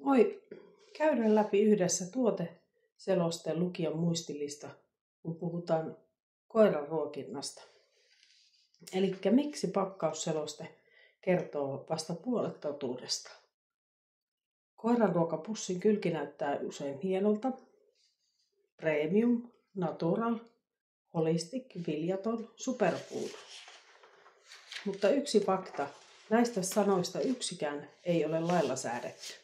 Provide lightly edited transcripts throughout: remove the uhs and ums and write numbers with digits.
Moi! Käydään läpi yhdessä tuoteselosteen lukijan muistilista, kun puhutaan koiran ruokinnasta. Eli miksi pakkausseloste kertoo vasta puolet totuudesta? Koiran ruokapussin kylki näyttää usein hienolta. Premium, natural, holistic, viljaton, superfood. Mutta yksi fakta, näistä sanoista yksikään ei ole lailla säädetty.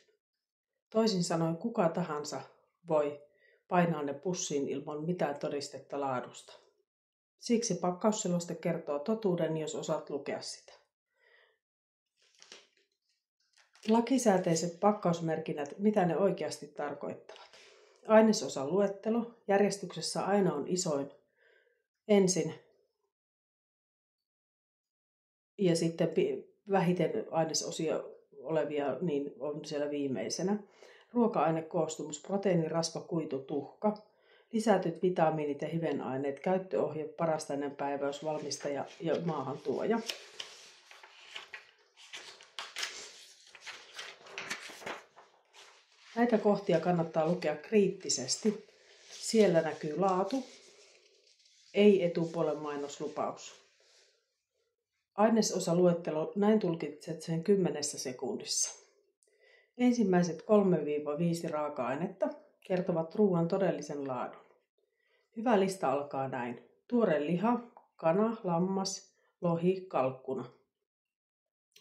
Toisin sanoen kuka tahansa voi painaa ne pussiin ilman mitään todistetta laadusta. Siksi pakkausseloste kertoo totuuden, jos osaat lukea sitä. Lakisääteiset pakkausmerkinnät, mitä ne oikeasti tarkoittavat? Ainesosan luettelo, järjestyksessä aina on isoin ensin ja sitten vähiten ainesosia olevia niin on siellä viimeisenä. Ruoka-ainekoostumus, proteiini, rasva, kuitu, tuhka, lisätyt vitamiinit ja hivenaineet, käyttöohje, parastainen päiväys, valmistaja ja maahantuoja. Näitä kohtia kannattaa lukea kriittisesti. Siellä näkyy laatu, ei etupuolen mainoslupaus. Ainesosaluettelo, näin tulkitset sen 10 sekunnissa. Ensimmäiset 3-5 raaka-ainetta kertovat ruoan todellisen laadun. Hyvä lista alkaa näin. Tuore liha, kana, lammas, lohi, kalkkuna.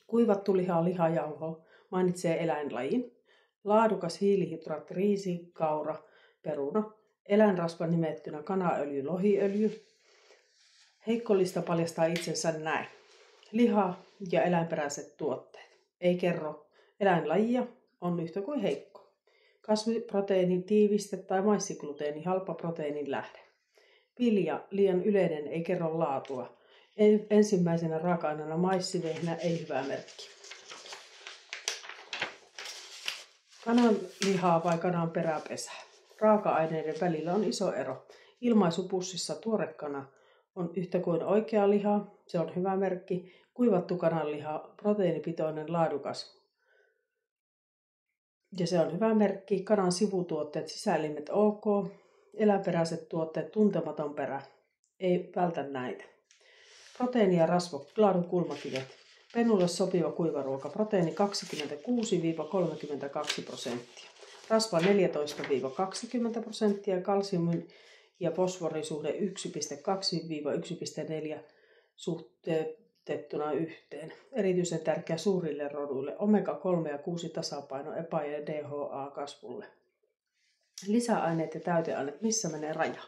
Kuivattu liha, lihajauho mainitsee eläinlajin. Laadukas hiilihydraatti, riisi, kaura, peruna. Eläinrasva nimettynä kanaöljy, lohiöljy. Heikko lista paljastaa itsensä näin. Liha ja eläinperäiset tuotteet. Ei kerro eläinlajia, on yhtä kuin heikko. Kasviproteiinin tiiviste tai maissigluteeni, halpa proteiinin lähde. Vilja, liian yleinen, ei kerro laatua. Ensimmäisenä raaka-aineena maissivehnä, ei hyvä merkki. Kanan lihaa vai kanan peräpesä? Raaka-aineiden välillä on iso ero. Ilmaisupussissa tuore kana on yhtä kuin oikea liha, se on hyvä merkki. Kuivattu kananliha, proteiinipitoinen, laadukas. Ja se on hyvä merkki. Kanan sivutuotteet, sisäelimet ok. Eläinperäiset tuotteet, tuntematon perä. Ei vältä näitä. Proteiini ja rasva, laadun kulmakivet. Pennulle sopiva kuivaruoka. Proteiini 26-32%. Rasva 14-20%. Kalsiumin ja fosforisuhde 1,2-1,4 suhteutettuna yhteen. Erityisen tärkeä suurille roduille. Omega-3 ja 6 tasapaino, EPA ja DHA kasvulle. Lisäaineet ja täyteaineet, missä menee raja?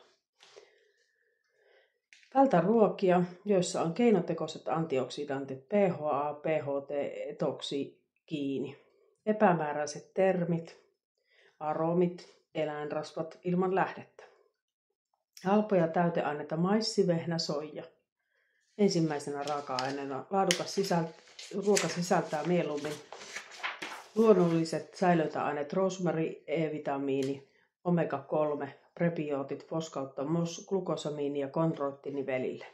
Vältä ruokia, joissa on keinotekoiset antioksidantit, PHA, PHT, etoksikiini. Epämääräiset termit, aromit, eläinrasvat ilman lähdettä. Halpoja täyteaineita, maissi, vehnä, soija. Ensimmäisenä raaka-aineena laadukas ruoka sisältää mieluummin luonnolliset säilöntäaineet, rosemary, E-vitamiini, omega-3, prebiootit, foskautta, glukosamiini ja kondroittini velille.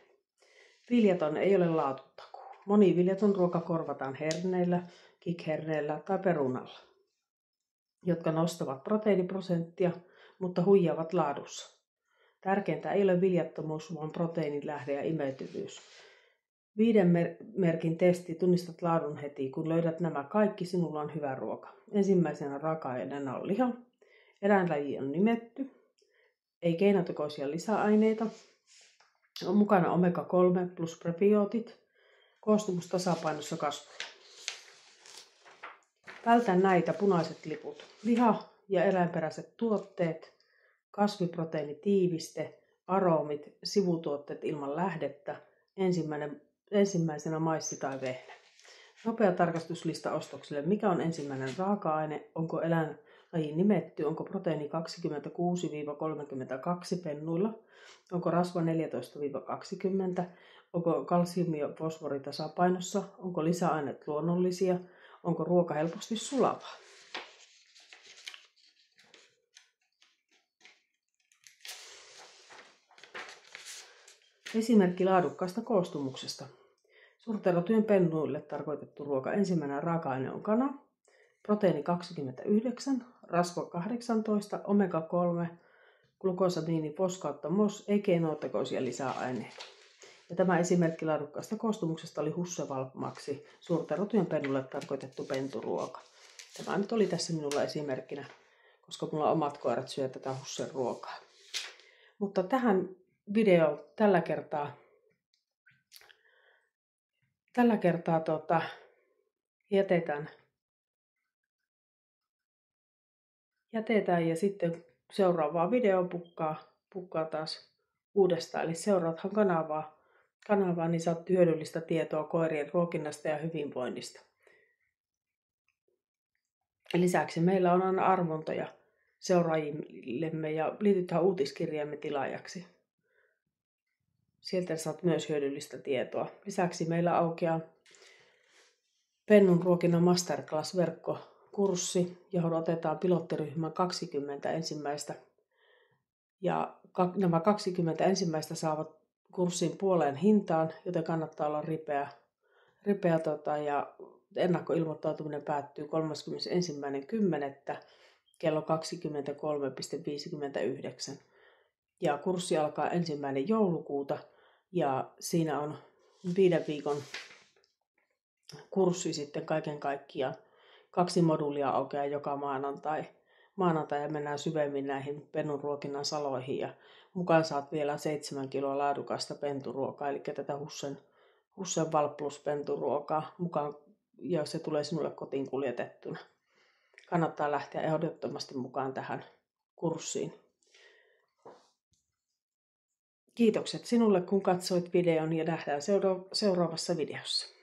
Viljaton ei ole laatutakuu. Moniviljaton ruoka korvataan herneillä, kikherneillä tai perunalla, jotka nostavat proteiiniprosenttia, mutta huijaavat laadussa. Tärkeintä ei ole viljattomuus, vaan proteiinin lähde ja imeytyvyys. 5 merkin testi, tunnistat laadun heti. Kun löydät nämä kaikki, sinulla on hyvä ruoka. Ensimmäisenä raaka-aineena on liha. Eläinlaji on nimetty. Ei keinotekoisia lisäaineita. On mukana omega-3 plus prebiootit. Koostumus tasapainossa kasvulla. Vältä näitä punaiset liput. Liha ja eläinperäiset tuotteet. Kasviproteiinitiiviste. Aromit. Sivutuotteet ilman lähdettä. Ensimmäisenä maissi tai vehnä. Nopea tarkastuslista ostoksille. Mikä on ensimmäinen raaka-aine? Onko eläinlaji nimetty? Onko proteiini 26-32 pennuilla? Onko rasva 14-20? Onko kalsiumi ja fosfori tasapainossa? Onko lisäaineet luonnollisia? Onko ruoka helposti sulavaa? Esimerkki laadukkaasta koostumuksesta. Suurterotyön pennuille tarkoitettu ruoka. Ensimmäinen raaka-aine on kana. proteiini 29, rasva 18, omega 3, glukosamiini, fosfaatto, mos, ei keinotekoisia lisäaineita. Ja tämä esimerkki laadukkaasta koostumuksesta oli Husserl Maxi, suurten rotujen pennulle tarkoitettu penturuoka. Tämä nyt oli tässä minulla esimerkkinä, koska mulla omat koirat syö tätä Husserl ruokaa. Mutta tähän videoon tällä kertaa jätetään ja sitten seuraavaa videoa pukkaa taas uudestaan. Eli seuraathan kanavaa, niin saat hyödyllistä tietoa koirien ruokinnasta ja hyvinvoinnista. Lisäksi meillä on aina arvontoja seuraajillemme ja liitytään uutiskirjaamme tilaajaksi. Sieltä saat myös hyödyllistä tietoa. Lisäksi meillä aukeaa pennun ruokinnan masterclass-verkkokurssi, johon otetaan pilottiryhmän 20 ensimmäistä. Ja nämä 20 ensimmäistä saavat kurssin puoleen hintaan, joten kannattaa olla ripeä ja ennakkoilmoittautuminen päättyy 31.10. kello 23.59. Ja kurssi alkaa 1. joulukuuta ja siinä on 5 viikon kurssi sitten kaiken kaikkiaan. 2 moduulia aukeaa joka maanantai ja mennään syvemmin näihin pennunruokinnan saloihin ja mukaan saat vielä 7 kiloa laadukasta penturuokaa, eli tätä Husserl Valplus penturuokaa mukaan, ja se tulee sinulle kotiin kuljetettuna. Kannattaa lähteä ehdottomasti mukaan tähän kurssiin. Kiitokset sinulle, kun katsoit videon, ja nähdään seuraavassa videossa.